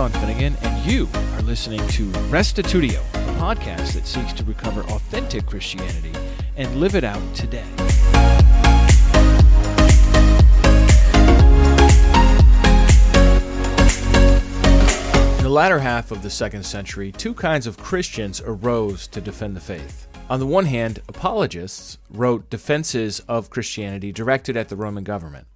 Sean Finnegan, and you are listening to Restitutio, a podcast that seeks to recover authentic Christianity and live it out today. In the latter half of the 2nd century, two kinds of Christians arose to defend the faith. On the one hand, apologists wrote defenses of Christianity directed at the Roman government.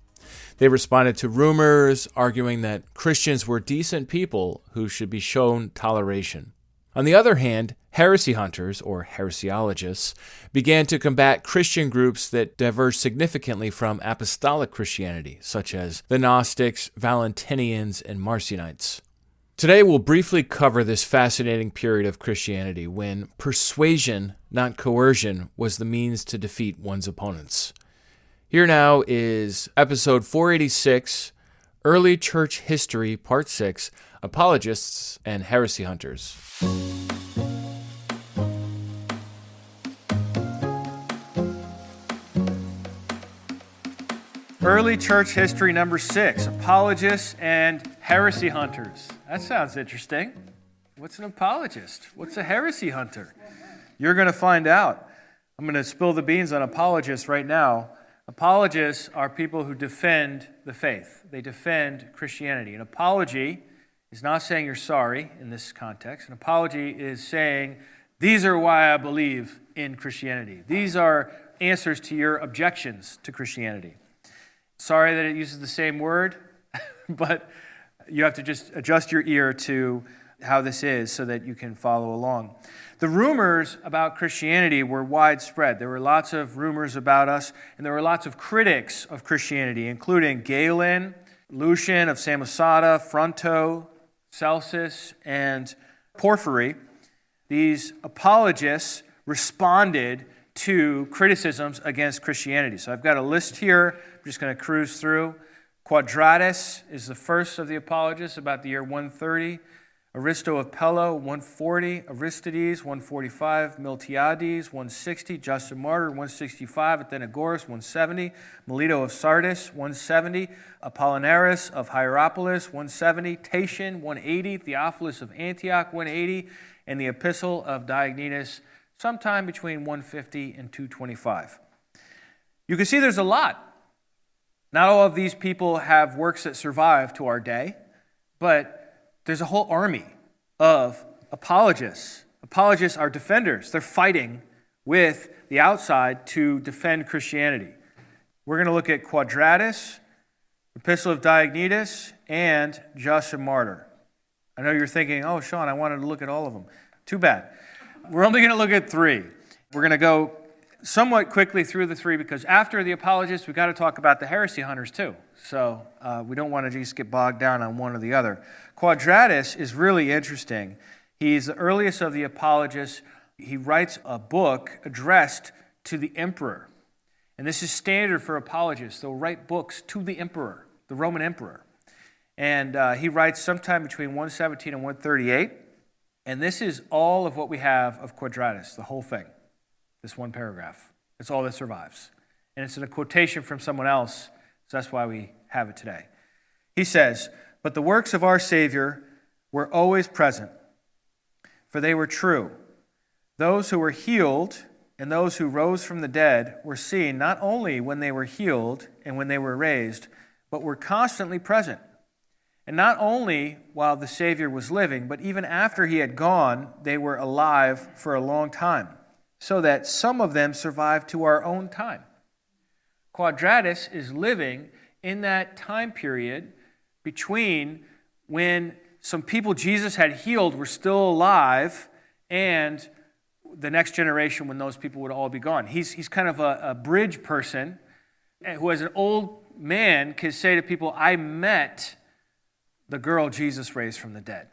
They responded to rumors, arguing that Christians were decent people who should be shown toleration. On the other hand, heresy hunters, or heresiologists, began to combat Christian groups that diverged significantly from apostolic Christianity, such as the Gnostics, Valentinians, and Marcionites. Today, we'll briefly cover this fascinating period of Christianity when persuasion, not coercion, was the means to defeat one's opponents. Here now is episode 486, Early Church History, Part 6, Apologists and Heresy Hunters. Early Church History number 6, Apologists and Heresy Hunters. That sounds interesting. What's an apologist? What's a heresy hunter? You're going to find out. I'm going to spill the beans on apologists right now. Apologists are people who defend the faith. They defend Christianity. An apology is not saying you're sorry in this context. An apology is saying, these are why I believe in Christianity. These are answers to your objections to Christianity. Sorry that it uses the same word, but you have to just adjust your ear to how this is so that you can follow along. The rumors about Christianity were widespread. There were lots of rumors about us, and there were lots of critics of Christianity, including Galen, Lucian of Samosata, Fronto, Celsus, and Porphyry. These apologists responded to criticisms against Christianity. So I've got a list here. I'm just going to cruise through. Quadratus is the first of the apologists, about the year 130. Aristo of Pella, 140. Aristides, 145. Miltiades, 160. Justin Martyr, 165. Athenagoras, 170. Melito of Sardis, 170. Appolinaris of Hierapolis, 170. Tatian, 180. Theophilus of Antioch, 180. And the Epistle of Diognetus, sometime between 150 and 225. You can see there's a lot. Not all of these people have works that survive to our day, but there's a whole army of apologists. Apologists are defenders. They're fighting with the outside to defend Christianity. We're going to look at Quadratus, Epistle of Diognetus, and Justin Martyr. I know you're thinking, oh, Sean, I wanted to look at all of them. Too bad. We're only going to look at 3. We're going to go somewhat quickly through the 3 because after the apologists, we've got to talk about the heresy hunters too. So we don't want to just get bogged down on one or the other. Quadratus is really interesting. He's the earliest of the apologists. He writes a book addressed to the emperor. And this is standard for apologists. They'll write books to the emperor, the Roman emperor. And he writes sometime between 117 and 138. And this is all of what we have of Quadratus, the whole thing, this one paragraph. It's all that survives. And it's in a quotation from someone else, so that's why we have it today. He says, "But the works of our Savior were always present, for they were true. Those who were healed and those who rose from the dead were seen not only when they were healed and when they were raised, but were constantly present. And not only while the Savior was living, but even after he had gone, they were alive for a long time, so that some of them survived to our own time." Quadratus is living in that time period between when some people Jesus had healed were still alive and the next generation when those people would all be gone. He's kind of a bridge person who, as an old man, can say to people, I met the girl Jesus raised from the dead.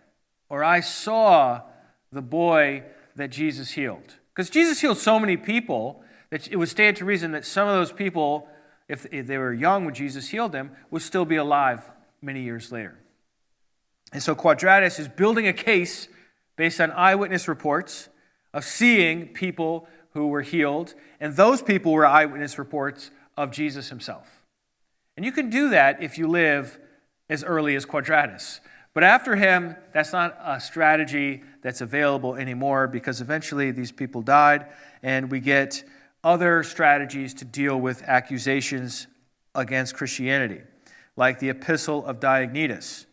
Or I saw the boy that Jesus healed. Because Jesus healed so many people that it would stand to reason that some of those people, if they were young when Jesus healed them, would still be alive many years later. And so Quadratus is building a case based on eyewitness reports of seeing people who were healed, and those people were eyewitness reports of Jesus himself. And you can do that if you live as early as Quadratus. But after him, that's not a strategy that's available anymore because eventually these people died, and we get other strategies to deal with accusations against Christianity, like the Epistle of Diognetus.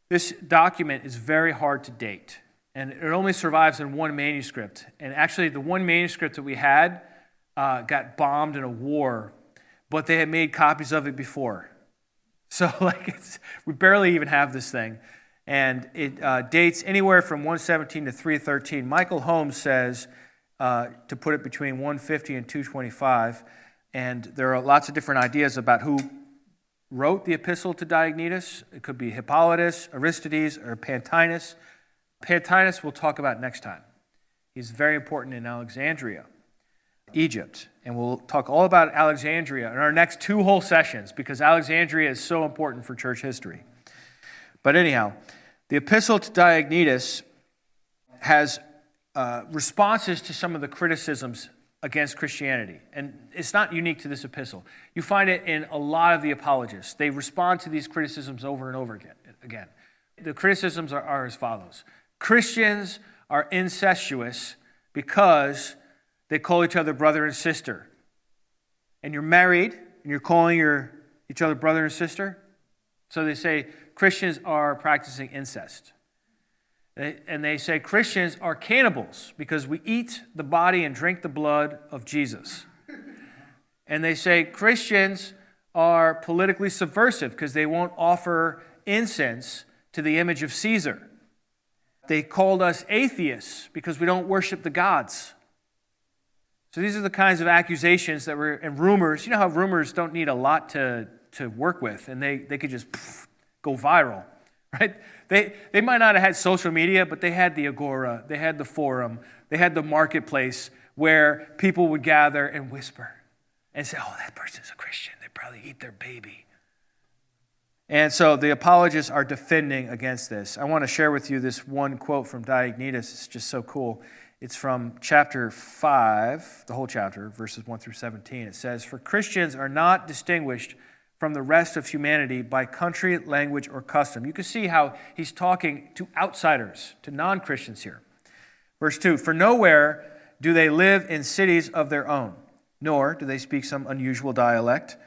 This document is very hard to date, and it only survives in one manuscript. And actually, the one manuscript that we had got bombed in a war, but they had made copies of it before. So we barely even have this thing. And it dates anywhere from 117 to 313. Michael Holmes says to put it between 150 and 225. And there are lots of different ideas about who wrote the epistle to Diognetus. It could be Hippolytus, Aristides, or Pantaenus. Pantaenus we'll talk about next time. He's very important in Alexandria, Egypt. And we'll talk all about Alexandria in our next 2 whole sessions because Alexandria is so important for church history. But anyhow, the Epistle to Diognetus has responses to some of the criticisms against Christianity. And it's not unique to this epistle. You find it in a lot of the Apologists. They respond to these criticisms over and over again. The criticisms are as follows. Christians are incestuous because they call each other brother and sister. And you're married, and you're calling each other brother and sister. So they say Christians are practicing incest. And they say Christians are cannibals because we eat the body and drink the blood of Jesus. And they say Christians are politically subversive because they won't offer incense to the image of Caesar. They called us atheists because we don't worship the gods. So these are the kinds of accusations that were, and rumors. You know how rumors don't need a lot to work with, and they could just go viral, right? They might not have had social media, but they had the agora, they had the forum, they had the marketplace where people would gather and whisper and say, oh, that person's a Christian. They probably eat their baby. And so the apologists are defending against this. I want to share with you this one quote from Diognetus. It's just so cool. It's from chapter 5, the whole chapter, verses 1 through 17. It says, "For Christians are not distinguished from the rest of humanity by country, language, or custom." You can see how he's talking to outsiders, to non-Christians here. Verse 2, "For nowhere do they live in cities of their own, nor do they speak some unusual dialect,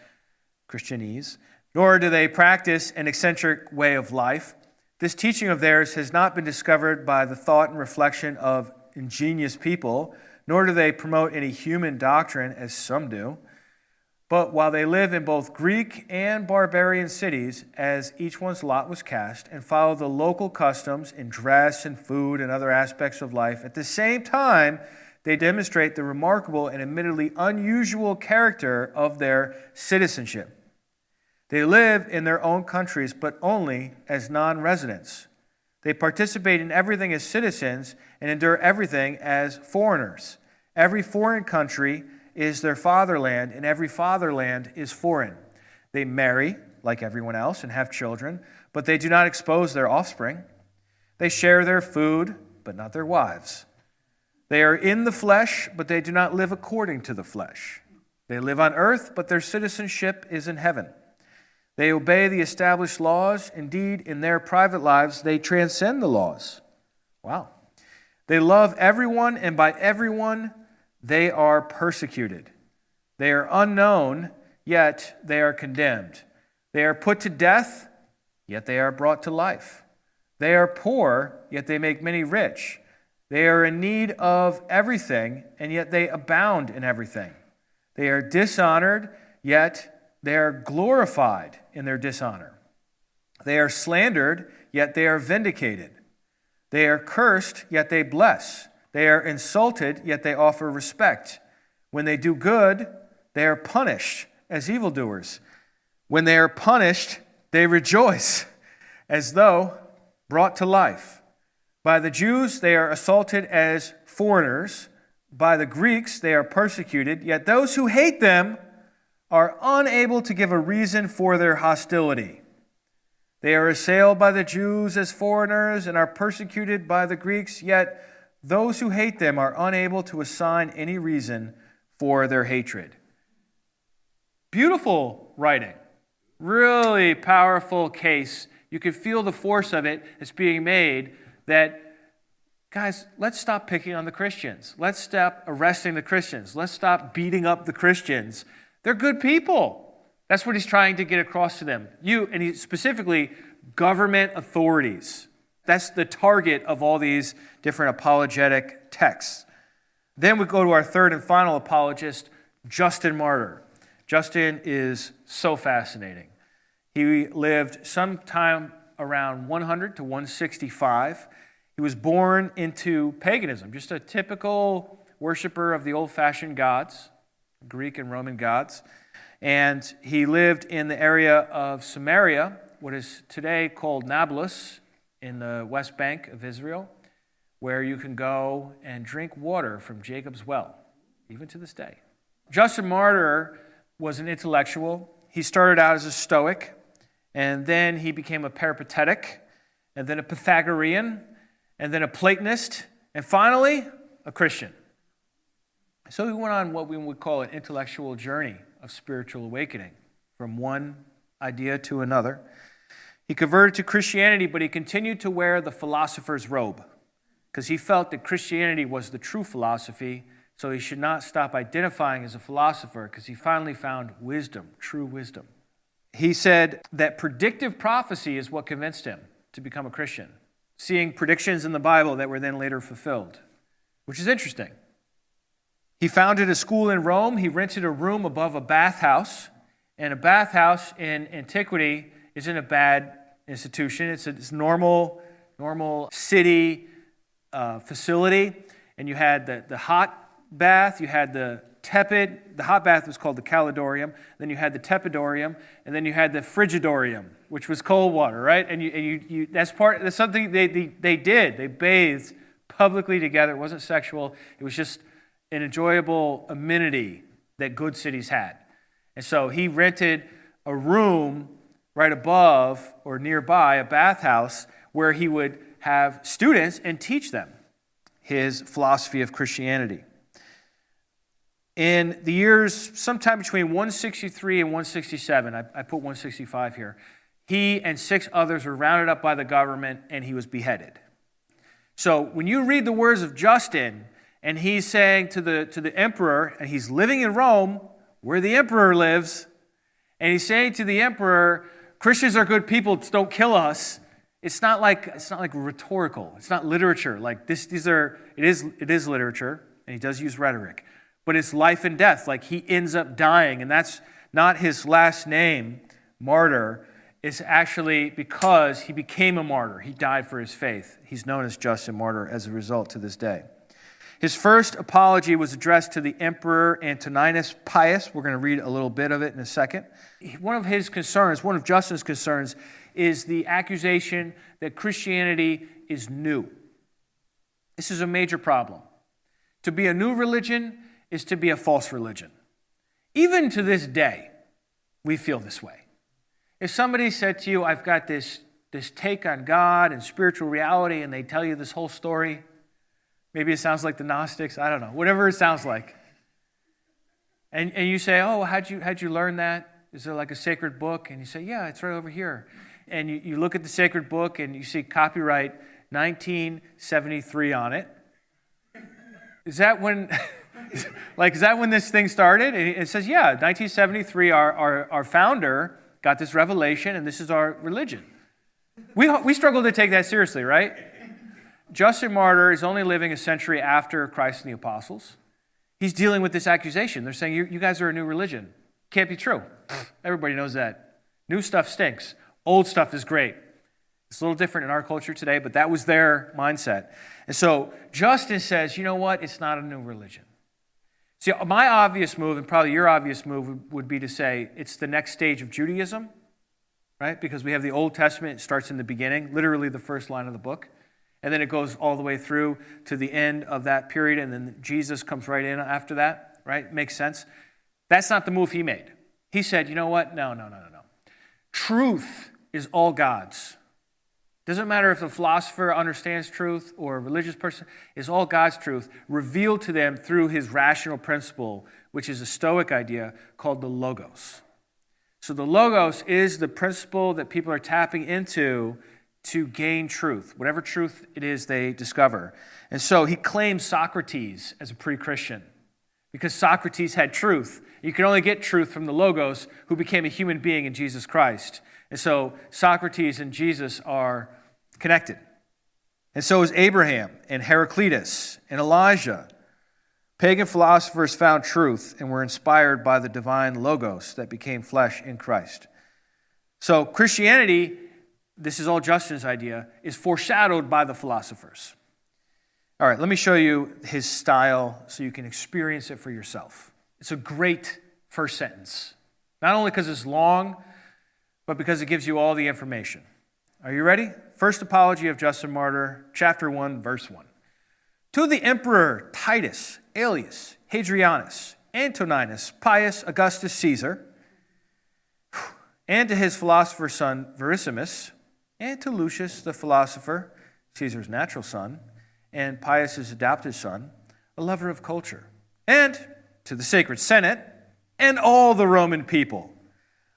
Christianese, nor do they practice an eccentric way of life. This teaching of theirs has not been discovered by the thought and reflection of ingenious people, nor do they promote any human doctrine as some do. But while they live in both Greek and barbarian cities, as each one's lot was cast, and follow the local customs in dress and food and other aspects of life, at the same time they demonstrate the remarkable and admittedly unusual character of their citizenship. They live in their own countries, but only as non-residents. They participate in everything as citizens and endure everything as foreigners. Every foreign country is their fatherland, and every fatherland is foreign. They marry, like everyone else, and have children, but they do not expose their offspring. They share their food, but not their wives. They are in the flesh, but they do not live according to the flesh. They live on earth, but their citizenship is in heaven. They obey the established laws. Indeed, in their private lives, they transcend the laws." Wow. "They love everyone, and by everyone they are persecuted. They are unknown, yet they are condemned. They are put to death, yet they are brought to life. They are poor, yet they make many rich. They are in need of everything, and yet they abound in everything. They are dishonored, yet they are glorified in their dishonor. They are slandered, yet they are vindicated. They are cursed, yet they bless. They are insulted, yet they offer respect. When they do good, they are punished as evildoers. When they are punished, they rejoice, as though brought to life. By the Jews, they are assaulted as foreigners. By the Greeks, they are persecuted, yet those who hate them are unable to give a reason for their hostility. They are assailed by the Jews as foreigners and are persecuted by the Greeks, yet those who hate them are unable to assign any reason for their hatred." Beautiful writing. Really powerful case You could feel the force of it that's being made that, guys, let's stop picking on the Christians. Let's stop arresting the Christians. Let's stop beating up the Christians. They're good people. That's what he's trying to get across to them. Specifically, government authorities. That's the target of all these different apologetic texts. Then we go to our third and final apologist, Justin Martyr. Justin is so fascinating. He lived sometime around 100 to 165. He was born into paganism, just a typical worshiper of the old-fashioned gods, Greek and Roman gods. And he lived in the area of Samaria, what is today called Nablus, in the West Bank of Israel, where you can go and drink water from Jacob's well, even to this day. Justin Martyr was an intellectual. He started out as a Stoic, and then he became a Peripatetic, and then a Pythagorean, and then a Platonist, and finally, a Christian. So he went on what we would call an intellectual journey of spiritual awakening, from one idea to another. He converted to Christianity, but he continued to wear the philosopher's robe, because he felt that Christianity was the true philosophy, so he should not stop identifying as a philosopher, because he finally found wisdom, true wisdom. He said that predictive prophecy is what convinced him to become a Christian, seeing predictions in the Bible that were then later fulfilled, which is interesting. He founded a school in Rome. He rented a room above a bathhouse, and a bathhouse in antiquity isn't a bad institution. It's a normal city facility, and you had the hot bath, you had the tepid. The hot bath was called the calidorium. Then you had the tepidorium, and then you had the frigidorium, which was cold water, right? And you that's something they did. They bathed publicly together. It wasn't sexual. It was just an enjoyable amenity that good cities had. And so he rented a room right above or nearby a bathhouse where he would have students and teach them his philosophy of Christianity. In the years sometime between 163 and 167, I put 165 here, he and 6 others were rounded up by the government and he was beheaded. So when you read the words of Justin, and he's saying to the emperor, and he's living in Rome, where the emperor lives, and he's saying to the emperor, Christians are good people, don't kill us. It's not like rhetorical. It's not literature. Like it is literature, and he does use rhetoric. But it's life and death. Like he ends up dying, and that's not his last name, Martyr. It's actually because he became a martyr. He died for his faith. He's known as Justin Martyr as a result to this day. His first apology was addressed to the Emperor Antoninus Pius. We're going to read a little bit of it in a second. One of Justin's concerns, is the accusation that Christianity is new. This is a major problem. To be a new religion is to be a false religion. Even to this day, we feel this way. If somebody said to you, I've got this take on God and spiritual reality, and they tell you this whole story, maybe it sounds like the Gnostics, I don't know, whatever it sounds like. And you say, oh, how'd you learn that? Is there like a sacred book? And you say, yeah, it's right over here. And you look at the sacred book and you see copyright 1973 on it. Is that when this thing started? And it says, yeah, 1973, our founder got this revelation and this is our religion. We struggle to take that seriously, right? Justin Martyr is only living a century after Christ and the apostles. He's dealing with this accusation. They're saying, you guys are a new religion. Can't be true. Everybody knows that. New stuff stinks. Old stuff is great. It's a little different in our culture today, but that was their mindset. And so Justin says, you know what? It's not a new religion. See, my obvious move, and probably your obvious move, would be to say it's the next stage of Judaism, right? Because we have the Old Testament, it starts in the beginning, literally the first line of the book. And then it goes all the way through to the end of that period, and then Jesus comes right in after that, right? Makes sense. That's not the move he made. He said, you know what? No. Truth is all God's. Doesn't matter if the philosopher understands truth or a religious person, it's all God's truth, revealed to them through his rational principle, which is a Stoic idea called the logos. So the logos is the principle that people are tapping into to gain truth, whatever truth it is they discover. And so he claims Socrates as a pre-Christian because Socrates had truth. You can only get truth from the logos who became a human being in Jesus Christ. And so Socrates and Jesus are connected. And so is Abraham and Heraclitus and Elijah. Pagan philosophers found truth and were inspired by the divine logos that became flesh in Christ. So Christianity, this is all Justin's idea, is foreshadowed by the philosophers. All right, let me show you his style so you can experience it for yourself. It's a great first sentence, not only because it's long, but because it gives you all the information. Are you ready? First Apology of Justin Martyr, chapter 1, verse 1. To the Emperor Titus, Aelius, Hadrianus, Antoninus, Pius, Augustus, Caesar, and to his philosopher's son, Vericimus, and to Lucius the philosopher, Caesar's natural son, and Pius's adopted son, a lover of culture, and to the sacred Senate, and all the Roman people.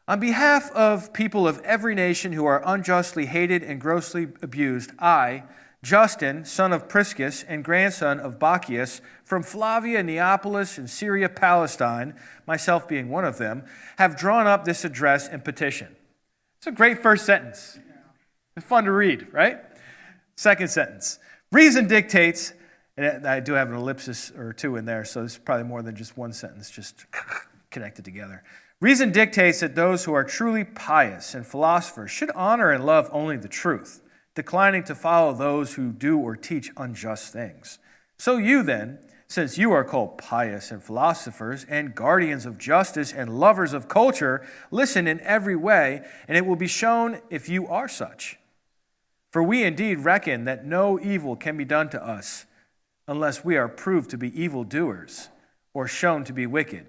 On behalf of people of every nation who are unjustly hated and grossly abused, I, Justin, son of Priscus and grandson of Bacchius, from Flavia, Neapolis, and Syria, Palestine, myself being one of them, have drawn up this address and petition. It's a great first sentence. It's fun to read, right? Second sentence. Reason dictates, and I do have an ellipsis or two in there, so it's probably more than just one sentence, just connected together. Reason dictates that those who are truly pious and philosophers should honor and love only the truth, declining to follow those who do or teach unjust things. So you then, since you are called pious and philosophers and guardians of justice and lovers of culture, listen in every way, and it will be shown if you are such. For we indeed reckon that no evil can be done to us unless we are proved to be evildoers or shown to be wicked.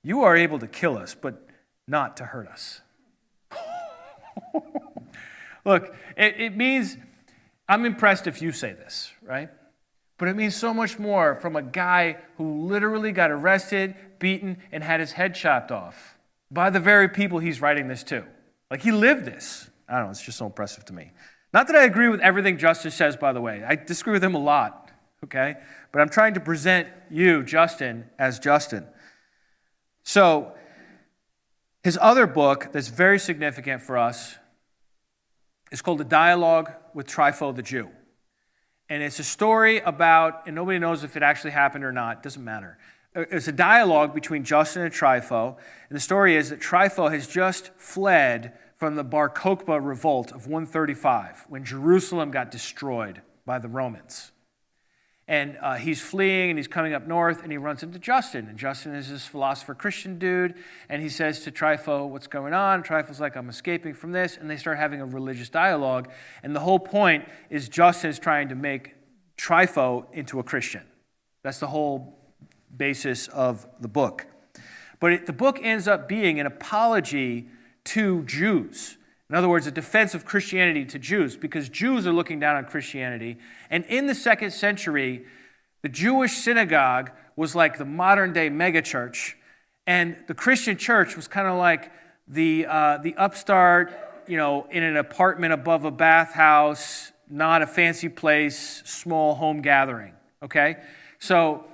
You are able to kill us, but not to hurt us. Look, it means, I'm impressed if you say this, right? But it means so much more from a guy who literally got arrested, beaten, and had his head chopped off by the very people he's writing this to. Like, he lived this. I don't know, it's just so impressive to me. Not that I agree with everything Justin says, by the way. I disagree with him a lot, okay? But I'm trying to present you, Justin, as Justin. So, his other book that's very significant for us is called The Dialogue with Trypho the Jew. And it's a story about, and nobody knows if it actually happened or not, doesn't matter. It's a dialogue between Justin and Trypho, and the story is that Trypho has just fled from the Bar Kokhba revolt of 135, when Jerusalem got destroyed by the Romans. And he's fleeing, and he's coming up north, and he runs into Justin. And Justin is this philosopher Christian dude, and he says to Trypho, what's going on? Trypho's like, I'm escaping from this, and they start having a religious dialogue. And the whole point is Justin's trying to make Trypho into a Christian. That's the whole basis of the book. But the book ends up being an apology to Jews. In other words, a defense of Christianity to Jews, because Jews are looking down on Christianity. And in the 2nd century, the Jewish synagogue was like the modern-day megachurch, and the Christian church was kind of like the upstart, in an apartment above a bathhouse, not a fancy place, small home gathering, okay? So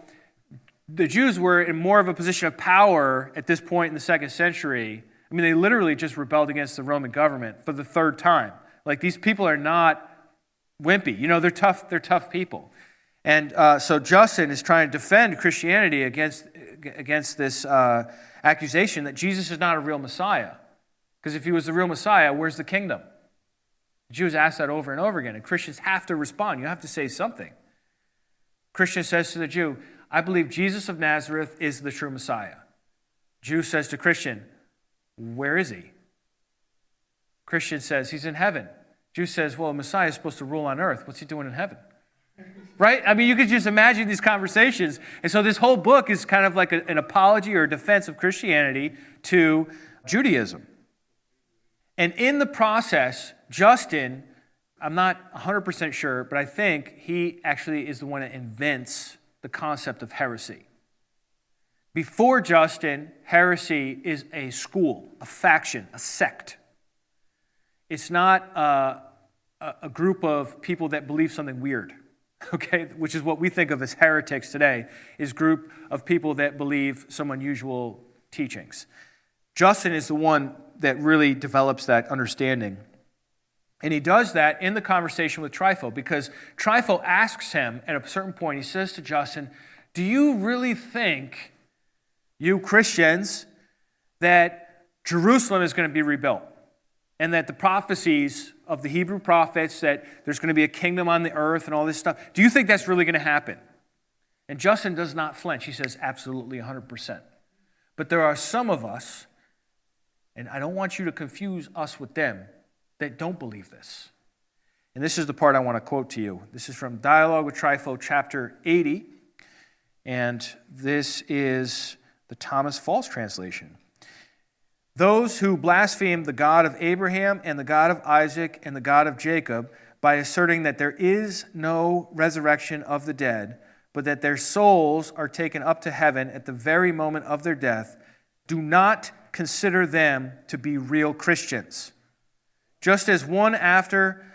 the Jews were in more of a position of power at this point in the 2nd century. I mean, they literally just rebelled against the Roman government for the 3rd time. Like, these people are not wimpy. They're tough people. And so Justin is trying to defend Christianity against this accusation that Jesus is not a real Messiah. Because if he was the real Messiah, where's the kingdom? The Jews ask that over and over again, and Christians have to respond. You have to say something. Christian says to the Jew, I believe Jesus of Nazareth is the true Messiah. Jew says to Christian, where is he? Christian says, he's in heaven. Jew says, well, Messiah is supposed to rule on earth. What's he doing in heaven? Right? I mean, you could just imagine these conversations. And so this whole book is kind of like an apology or a defense of Christianity to Judaism. And in the process, Justin, I'm not 100% sure, but I think he actually is the one that invents the concept of heresy. Before Justin, heresy is a school, a faction, a sect. It's not a group of people that believe something weird, okay, which is what we think of as heretics today, is a group of people that believe some unusual teachings. Justin is the one that really develops that understanding. And he does that in the conversation with Trypho, because Trypho asks him at a certain point, he says to Justin, do you really think, you Christians, that Jerusalem is going to be rebuilt? And that the prophecies of the Hebrew prophets, that there's going to be a kingdom on the earth and all this stuff, do you think that's really going to happen? And Justin does not flinch. He says, absolutely, 100%. But there are some of us, and I don't want you to confuse us with them, that don't believe this. And this is the part I want to quote to you. This is from Dialogue with Trypho, chapter 80. And this is the Thomas Falls translation. Those who blaspheme the God of Abraham and the God of Isaac and the God of Jacob by asserting that there is no resurrection of the dead, but that their souls are taken up to heaven at the very moment of their death, do not consider them to be real Christians. Just as one after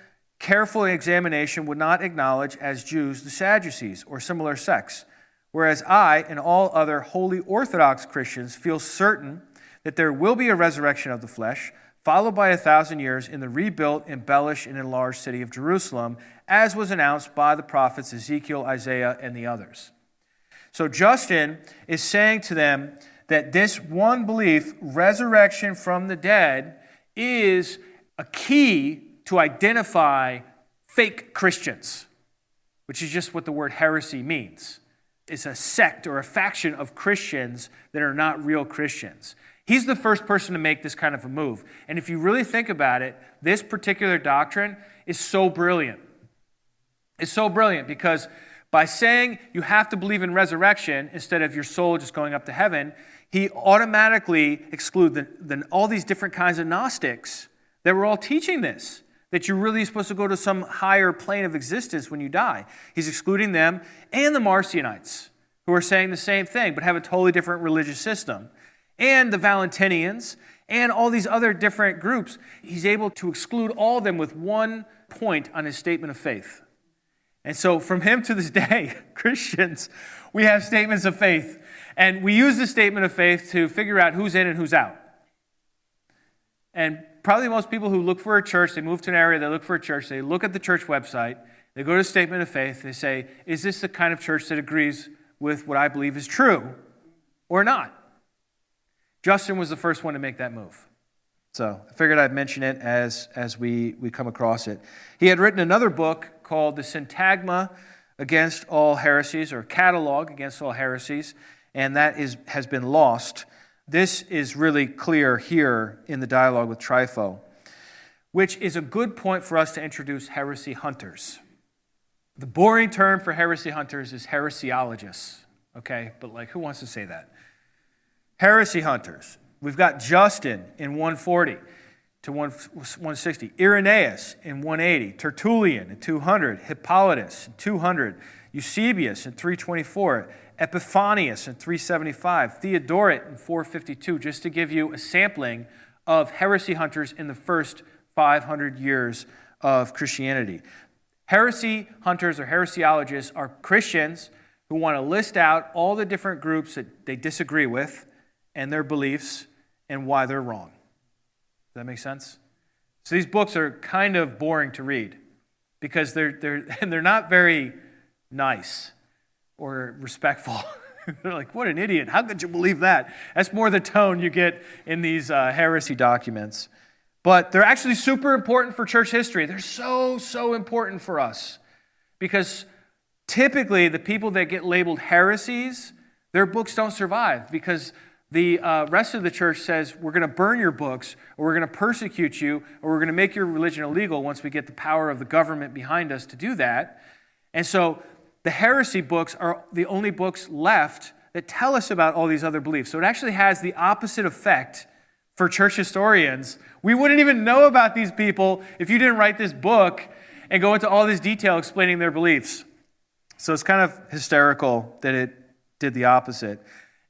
careful examination would not acknowledge as Jews the Sadducees or similar sects, whereas I and all other holy Orthodox Christians feel certain that there will be a resurrection of the flesh, followed by 1,000 years in the rebuilt, embellished, and enlarged city of Jerusalem, as was announced by the prophets Ezekiel, Isaiah, and the others. So Justin is saying to them that this one belief, resurrection from the dead, is a key to identify fake Christians, which is just what the word heresy means. It's a sect or a faction of Christians that are not real Christians. He's the first person to make this kind of a move. And if you really think about it, this particular doctrine is so brilliant. It's so brilliant because by saying you have to believe in resurrection instead of your soul just going up to heaven, he automatically excludes all these different kinds of Gnostics that were all teaching this, that you're really supposed to go to some higher plane of existence when you die. He's excluding them and the Marcionites, who are saying the same thing but have a totally different religious system, and the Valentinians, and all these other different groups. He's able to exclude all of them with one point on his statement of faith. And so from him to this day, Christians, we have statements of faith. And we use the statement of faith to figure out who's in and who's out. And probably most people who look for a church, they move to an area, they look for a church, they look at the church website, they go to statement of faith, they say, is this the kind of church that agrees with what I believe is true or not? Justin was the first one to make that move. So I figured I'd mention it as we come across it. He had written another book called The Syntagma Against All Heresies, or Catalog Against All Heresies, and that has been lost. This is really clear here in the dialogue with Trypho, which is a good point for us to introduce heresy hunters. The boring term for heresy hunters is heresiologists, okay? But who wants to say that? Heresy hunters. We've got Justin in 140 to 160, Irenaeus in 180, Tertullian in 200, Hippolytus in 200, Eusebius in 324, Epiphanius in 375, Theodoret in 452, just to give you a sampling of heresy hunters in the first 500 years of Christianity. Heresy hunters or heresiologists are Christians who want to list out all the different groups that they disagree with and their beliefs and why they're wrong. Does that make sense? So these books are kind of boring to read because they're not very nice or respectful. They're like, what an idiot. How could you believe that? That's more the tone you get in these heresy documents. But they're actually super important for church history. They're so important for us because typically the people that get labeled heresies, their books don't survive because the rest of the church says, we're going to burn your books, or we're going to persecute you, or we're going to make your religion illegal once we get the power of the government behind us to do that. And so the heresy books are the only books left that tell us about all these other beliefs. So it actually has the opposite effect for church historians. We wouldn't even know about these people if you didn't write this book and go into all this detail explaining their beliefs. So it's kind of hysterical that it did the opposite.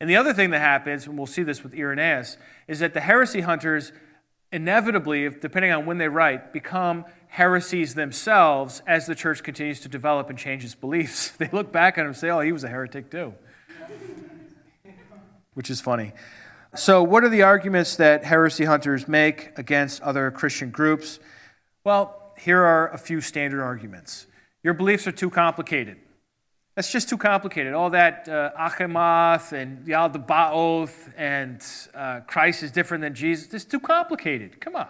And the other thing that happens, and we'll see this with Irenaeus, is that the heresy hunters inevitably, depending on when they write, become heresies themselves as the church continues to develop and change its beliefs. They look back at him and say, oh, he was a heretic too. Which is funny. So what are the arguments that heresy hunters make against other Christian groups? Well, here are a few standard arguments. Your beliefs are too complicated. That's just too complicated. All that Achemoth and Yaldabaoth and Christ is different than Jesus. It's too complicated. Come on.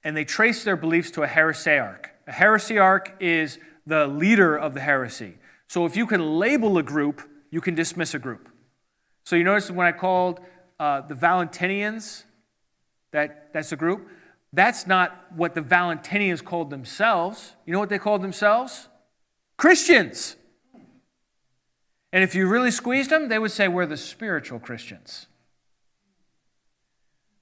And they trace their beliefs to a heresiarch. A heresiarch is the leader of the heresy. So if you can label a group, you can dismiss a group. So you notice when I called the Valentinians, that's a group, that's not what the Valentinians called themselves. You know what they called themselves? Christians. And if you really squeezed them, they would say we're the spiritual Christians.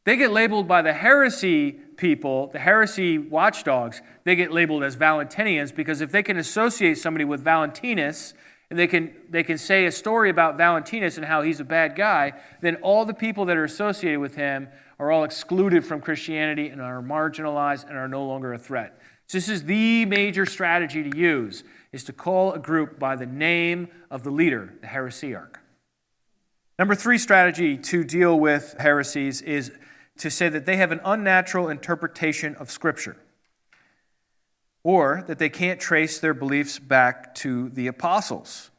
They get labeled by the heresy people, the heresy watchdogs, they get labeled as Valentinians because if they can associate somebody with Valentinus, and they can say a story about Valentinus and how he's a bad guy, then all the people that are associated with him are all excluded from Christianity and are marginalized and are no longer a threat. So this is the major strategy to use, is to call a group by the name of the leader, the heresiarch. Number 3 strategy to deal with heresies is to say that they have an unnatural interpretation of Scripture, or that they can't trace their beliefs back to the apostles.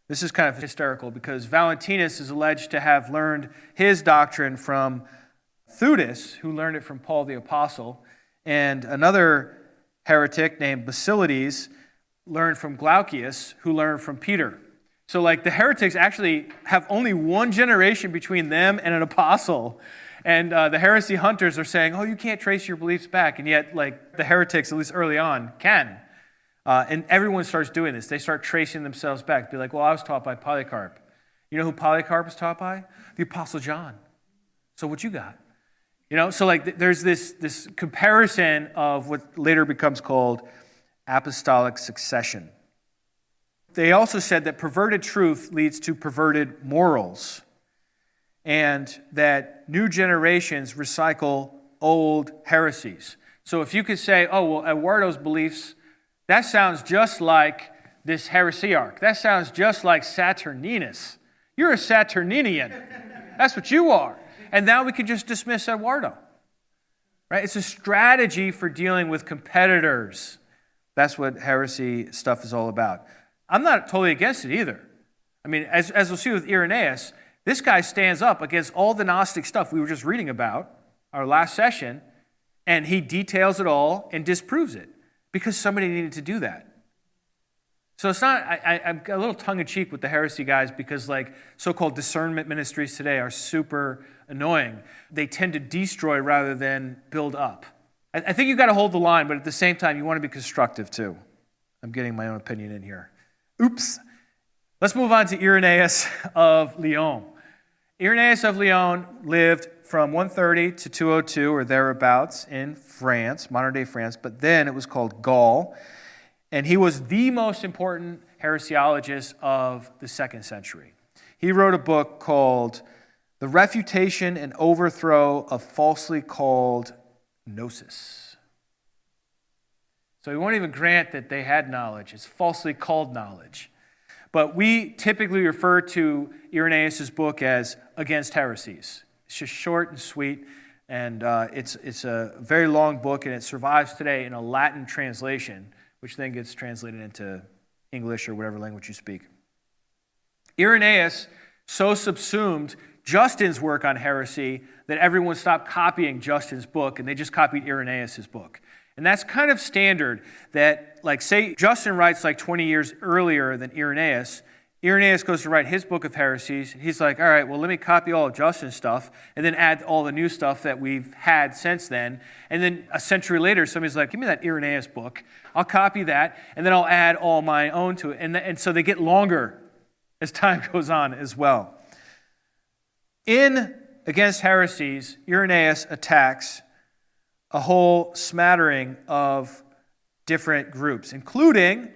This is kind of hysterical because Valentinus is alleged to have learned his doctrine from Theudas, who learned it from Paul the Apostle, and another heretic named Miltiades learned from Glaucius, who learned from Peter. So the heretics actually have only one generation between them and an apostle. And the heresy hunters are saying, oh, you can't trace your beliefs back. And yet, the heretics, at least early on, can. And everyone starts doing this. They start tracing themselves back. Be like, well, I was taught by Polycarp. You know who Polycarp was taught by? The Apostle John. So what you got? So there's this comparison of what later becomes called apostolic succession. They also said that perverted truth leads to perverted morals, and that new generations recycle old heresies. So if you could say, oh, well, Eduardo's beliefs, that sounds just like this heresiarch. That sounds just like Saturninus. You're a Saturninian. That's what you are. And now we can just dismiss Eduardo. Right? It's a strategy for dealing with competitors. That's what heresy stuff is all about. I'm not totally against it either. I mean, as we'll see with Irenaeus, this guy stands up against all the Gnostic stuff we were just reading about, our last session, and he details it all and disproves it because somebody needed to do that. So it's not, I'm a little tongue-in-cheek with the heresy guys because so-called discernment ministries today are super annoying. They tend to destroy rather than build up. I think you've got to hold the line, but at the same time, you want to be constructive too. I'm getting my own opinion in here. Oops. Let's move on to Irenaeus of Lyon. Irenaeus of Lyon lived from 130 to 202 or thereabouts in France, modern-day France, but then it was called Gaul. And he was the most important heresiologist of the 2nd century. He wrote a book called The Refutation and Overthrow of Falsely Called Gnosis. So he won't even grant that they had knowledge. It's falsely called knowledge. But we typically refer to Irenaeus' book as Against Heresies. It's just short and sweet, and it's a very long book, and it survives today in a Latin translation, which then gets translated into English or whatever language you speak. Irenaeus so subsumed Justin's work on heresy that everyone stopped copying Justin's book, and they just copied Irenaeus' book. And that's kind of standard that, say Justin writes 20 years earlier than Irenaeus. Irenaeus goes to write his book of heresies. He's like, all right, well, let me copy all of Justin's stuff and then add all the new stuff that we've had since then. And then a century later, somebody's like, give me that Irenaeus book. I'll copy that, and then I'll add all my own to it. And so they get longer as time goes on as well. In Against Heresies, Irenaeus attacks a whole smattering of different groups, including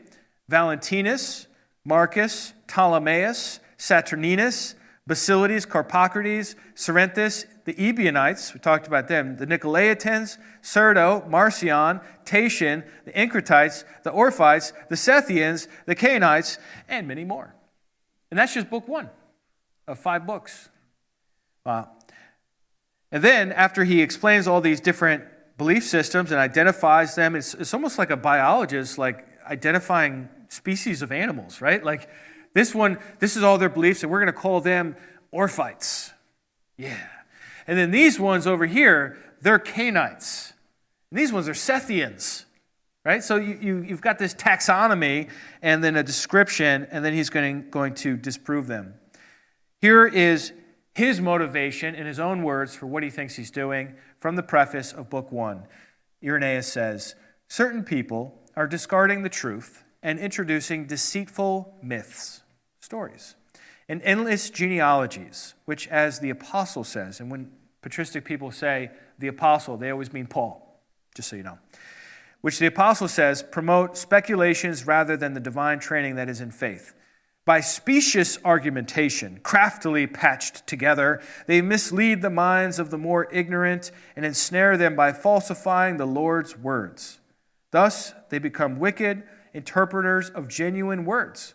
Valentinus, Marcus, Ptolemaeus, Saturninus, Basilides, Carpocrates, Cerinthus, the Ebionites, we talked about them, the Nicolaitans, Serdo, Marcion, Tatian, the Encratites, the Orphites, the Sethians, the Cainites, and many more. And that's just book 1 of 5 books. Wow. And then, after he explains all these different belief systems and identifies them, it's almost like a biologist, like identifying species of animals, right? Like, this is all their beliefs, and we're going to call them Orphites. Yeah. And then these ones over here, they're Cainites. And these ones are Sethians, right? So you've got this taxonomy and then a description, and then he's going to disprove them. Here is his motivation in his own words for what he thinks he's doing from the preface of Book 1. Irenaeus says, certain people are discarding the truth and introducing deceitful myths, stories, and endless genealogies, which, as the apostle says, and when patristic people say the apostle, they always mean Paul, just so you know, which the apostle says promote speculations rather than the divine training that is in faith. By specious argumentation, craftily patched together, they mislead the minds of the more ignorant and ensnare them by falsifying the Lord's words. Thus, they become wicked interpreters of genuine words.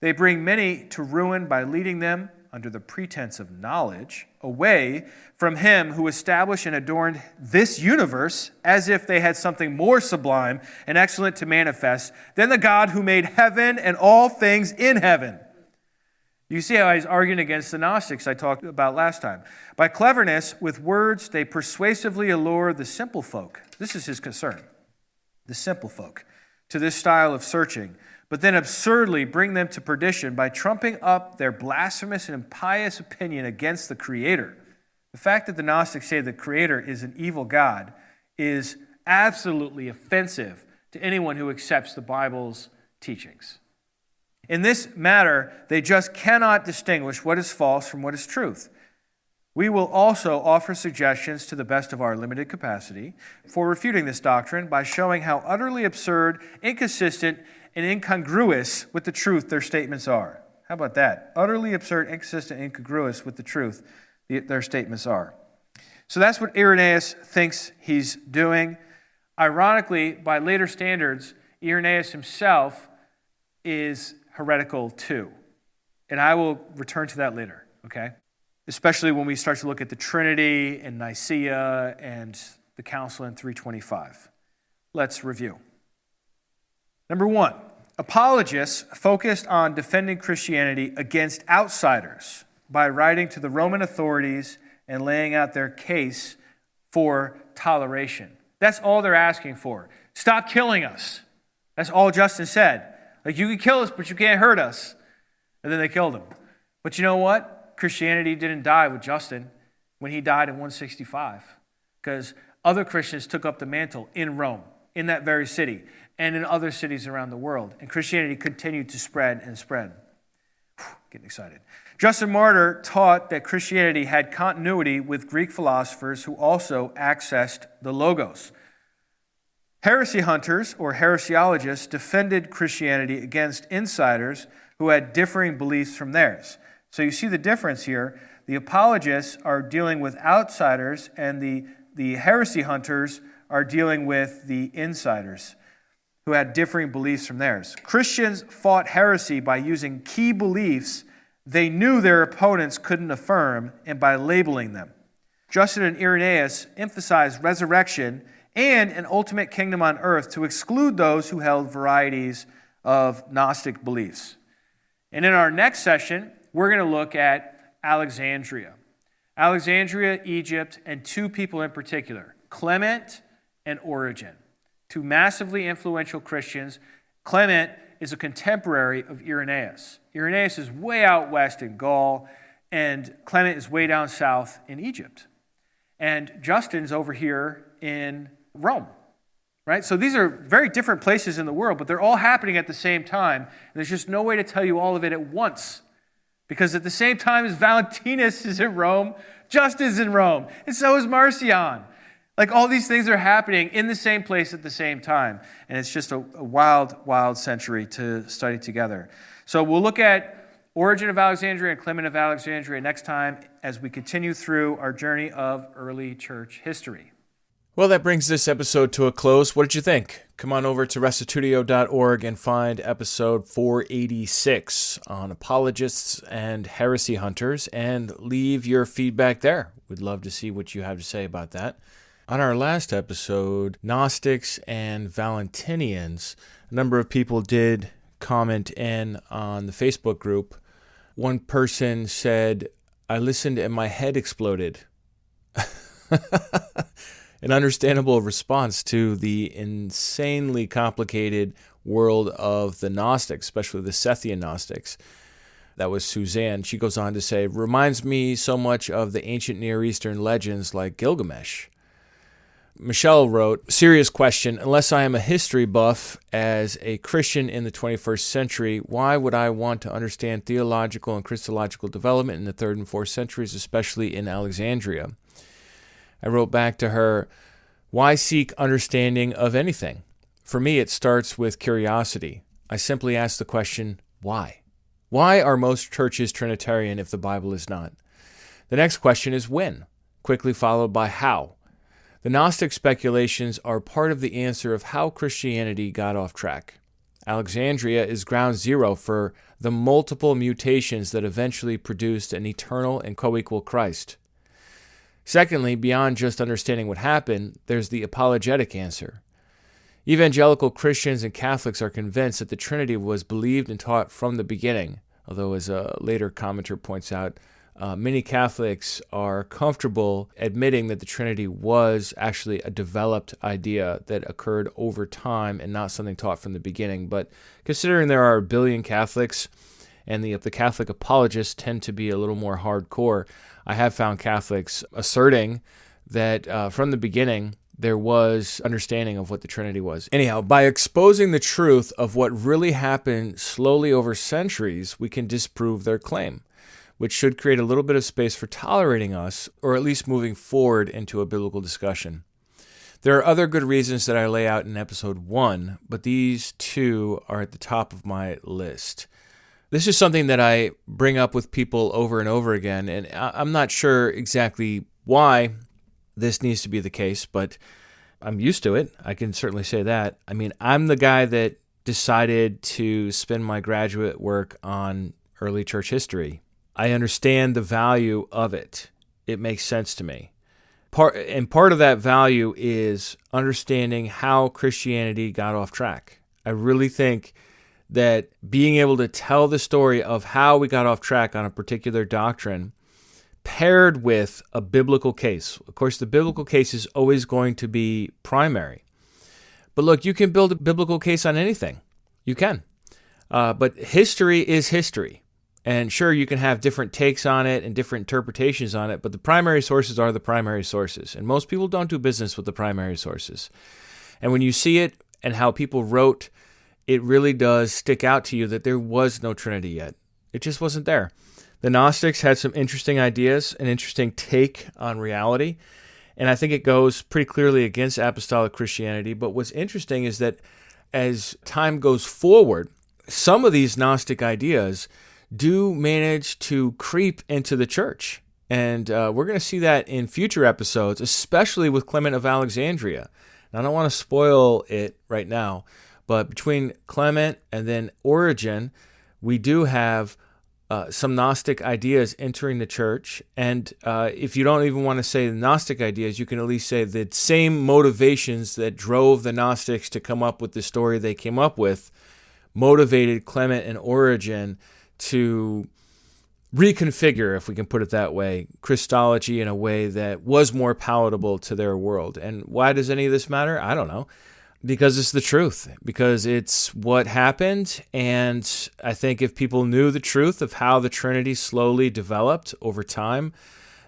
They bring many to ruin by leading them, under the pretense of knowledge, away from him who established and adorned this universe as if they had something more sublime and excellent to manifest than the God who made heaven and all things in heaven. You see how he's arguing against the Gnostics I talked about last time. By cleverness, with words, they persuasively allure the simple folk. This is his concern. The simple folk, to this style of searching, but then absurdly bring them to perdition by trumping up their blasphemous and impious opinion against the Creator. The fact that the Gnostics say the Creator is an evil God is absolutely offensive to anyone who accepts the Bible's teachings. In this matter, they just cannot distinguish what is false from what is truth. We will also offer suggestions to the best of our limited capacity for refuting this doctrine by showing how utterly absurd, inconsistent, and incongruous with the truth their statements are. How about that? Utterly absurd, inconsistent, and incongruous with the truth their statements are. So that's what Irenaeus thinks he's doing. Ironically, by later standards, Irenaeus himself is heretical too. And I will return to that later, okay? Especially when we start to look at the Trinity and Nicaea and the Council in 325. Let's review. Number 1, apologists focused on defending Christianity against outsiders by writing to the Roman authorities and laying out their case for toleration. That's all they're asking for. Stop killing us. That's all Justin said. Like, you can kill us, but you can't hurt us. And then they killed him. But you know what? Christianity didn't die with Justin when he died in 165, because other Christians took up the mantle in Rome, in that very city, and in other cities around the world. And Christianity continued to spread and spread. Getting excited. Justin Martyr taught that Christianity had continuity with Greek philosophers who also accessed the Logos. Heresy hunters, or heresiologists, defended Christianity against insiders who had differing beliefs from theirs. So you see the difference here. The apologists are dealing with outsiders, and the heresy hunters are dealing with the insiders who had differing beliefs from theirs. Christians fought heresy by using key beliefs they knew their opponents couldn't affirm, and by labeling them. Justin and Irenaeus emphasized resurrection and an ultimate kingdom on earth to exclude those who held varieties of Gnostic beliefs. And in our next session, we're going to look at Alexandria. Alexandria, Egypt, and 2 people in particular, Clement and Origen, 2 massively influential Christians. Clement is a contemporary of Irenaeus. Irenaeus is way out west in Gaul, and Clement is way down south in Egypt. And Justin's over here in Rome, right? So these are very different places in the world, but they're all happening at the same time. And there's just no way to tell you all of it at once. Because at the same time as Valentinus is in Rome, Justin's in Rome, and so is Marcion. Like, all these things are happening in the same place at the same time. And it's just a wild, wild century to study together. So we'll look at Origen of Alexandria and Clement of Alexandria next time as we continue through our journey of early church history. Well, that brings this episode to a close. What did you think? Come on over to restitutio.org and find episode 486 on apologists and heresy hunters and leave your feedback there. We'd love to see what you have to say about that. On our last episode, Gnostics and Valentinians, a number of people did comment in on the Facebook group. One person said, "I listened and my head exploded." An understandable response to the insanely complicated world of the Gnostics, especially the Sethian Gnostics. That was Suzanne. She goes on to say, "Reminds me so much of the ancient Near Eastern legends like Gilgamesh." Michelle wrote, "Serious question. Unless I am a history buff as a Christian in the 21st century, why would I want to understand theological and Christological development in the 3rd and 4th centuries, especially in Alexandria?" I wrote back to her, "Why seek understanding of anything? For me, it starts with curiosity. I simply ask the question, why? Why are most churches Trinitarian if the Bible is not? The next question is when, quickly followed by how. The Gnostic speculations are part of the answer of how Christianity got off track. Alexandria is ground zero for the multiple mutations that eventually produced an eternal and co-equal Christ. Secondly, beyond just understanding what happened, there's the apologetic answer. Evangelical Christians and Catholics are convinced that the Trinity was believed and taught from the beginning, although, as a later commenter points out, many Catholics are comfortable admitting that the Trinity was actually a developed idea that occurred over time and not something taught from the beginning. But considering there are a billion Catholics and the Catholic apologists tend to be a little more hardcore, I have found Catholics asserting that from the beginning there was understanding of what the Trinity was. Anyhow, by exposing the truth of what really happened slowly over centuries, we can disprove their claim, which should create a little bit of space for tolerating us, or at least moving forward into a biblical discussion. There are other good reasons that I lay out in episode 1, but these two are at the top of my list. This is something that I bring up with people over and over again, and I'm not sure exactly why this needs to be the case, but I'm used to it. I can certainly say that. I mean, I'm the guy that decided to spend my graduate work on early church history. I understand the value of it. It makes sense to me. Part of that value is understanding how Christianity got off track. I really think that being able to tell the story of how we got off track on a particular doctrine paired with a biblical case. Of course, the biblical case is always going to be primary. But look, you can build a biblical case on anything. You can. But history is history. And sure, you can have different takes on it and different interpretations on it, but the primary sources are the primary sources. And most people don't do business with the primary sources. And when you see it and how people wrote, it really does stick out to you that there was no Trinity yet. It just wasn't there. The Gnostics had some interesting ideas, an interesting take on reality, and I think it goes pretty clearly against apostolic Christianity. But what's interesting is that as time goes forward, some of these Gnostic ideas do manage to creep into the church. And we're going to see that in future episodes, especially with Clement of Alexandria. And I don't want to spoil it right now, but between Clement and then Origen, we do have some Gnostic ideas entering the church. And if you don't even want to say the Gnostic ideas, you can at least say the same motivations that drove the Gnostics to come up with the story they came up with motivated Clement and Origen to reconfigure, if we can put it that way, Christology in a way that was more palatable to their world. And why does any of this matter? I don't know. Because it's the truth. Because it's what happened. And I think if people knew the truth of how the Trinity slowly developed over time,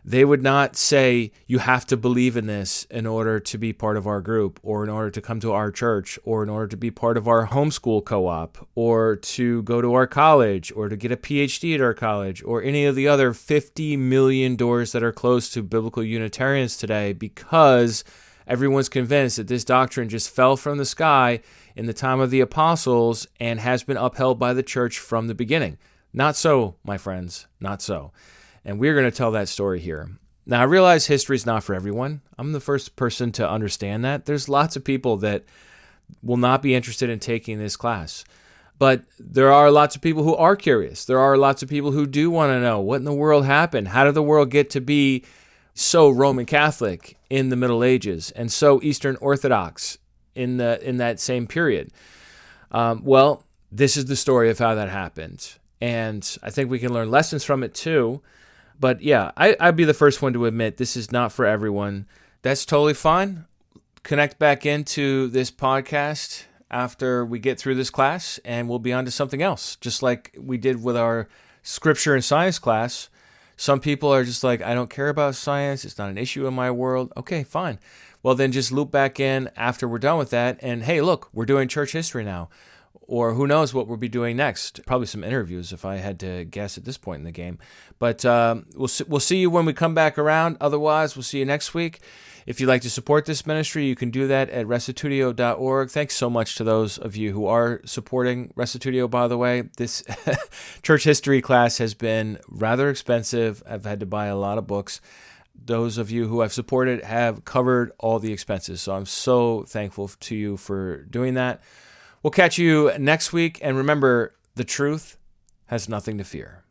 they would not say, you have to believe in this in order to be part of our group, or in order to come to our church, or in order to be part of our homeschool co-op, or to go to our college, or to get a PhD at our college, or any of the other 50 million doors that are closed to biblical Unitarians today, because everyone's convinced that this doctrine just fell from the sky in the time of the apostles and has been upheld by the church from the beginning. Not so, my friends, not so. And we're going to tell that story here. Now, I realize history is not for everyone. I'm the first person to understand that. There's lots of people that will not be interested in taking this class. But there are lots of people who are curious. There are lots of people who do want to know what in the world happened. How did the world get to be so Roman Catholic in the Middle Ages and so Eastern Orthodox in that same period? Well, this is the story of how that happened. And I think we can learn lessons from it too. But yeah, I'd be the first one to admit this is not for everyone. That's totally fine. Connect back into this podcast after we get through this class, and we'll be on to something else, just like we did with our scripture and science class. Some people are just like, I don't care about science. It's not an issue in my world. Okay, fine. Well, then just loop back in after we're done with that. And hey, look, we're doing church history now. Or who knows what we'll be doing next. Probably some interviews if I had to guess at this point in the game. But we'll see you when we come back around. Otherwise, we'll see you next week. If you'd like to support this ministry, you can do that at restitutio.org. Thanks so much to those of you who are supporting Restitutio, by the way. This church history class has been rather expensive. I've had to buy a lot of books. Those of you who have supported have covered all the expenses. So I'm so thankful to you for doing that. We'll catch you next week. And remember, the truth has nothing to fear.